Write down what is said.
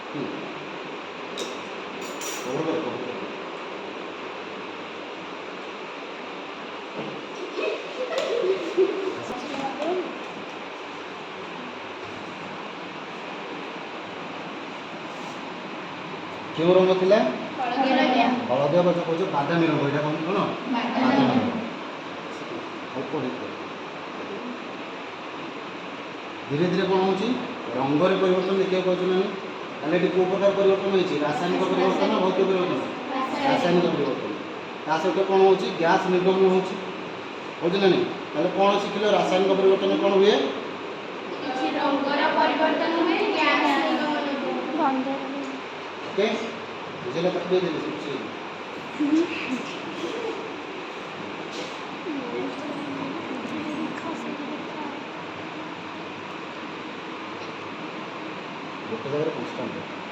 কেউ রঙ ଥିଲା হলদিয়া গଛ କହୁଛ ବାଦାମୀ ରଙ୍ଗ ଏଇଟା କହନ୍ତି କ'ଣ ବାଦାମୀ ରଙ୍ଗ ଅଳ୍ପ ଧୀରେ ଧୀରେ କ'ଣ ହେଉଛି ରଙ୍ଗରେ ପରିବର୍ତ୍ତନ ଦେଖିବାକୁ ପାଉଛୁ ନା ତାହେଲେ ଏଠି କେଉଁ ପ୍ରକାର ପରିବର୍ତ୍ତନ ହେଇଛି ରାସାୟନିକ ପରିବର୍ତ୍ତନ ଭୌତିକ ପରିବର୍ତ୍ତନ ରାସାୟନିକ ପରିବର୍ତ୍ତନ ତା ସହିତ କ'ଣ ହେଉଛି ଗ୍ୟାସ୍ ନିର୍ଗମନ ହେଉଛି ବୁଝି ନା ନାହିଁ ତାହେଲେ କ'ଣ ଶିଖିଲ ରାସାୟନିକ ପରିବର୍ତ୍ତନ କ'ଣ ହୁଏ ଓକେ ବୁଝିଲେ ତାକୁ ଦେଇଦେଲି କିଛି ଗୋଟେ ଜାଗାରେ କନଷ୍ଟାଣ୍ଟ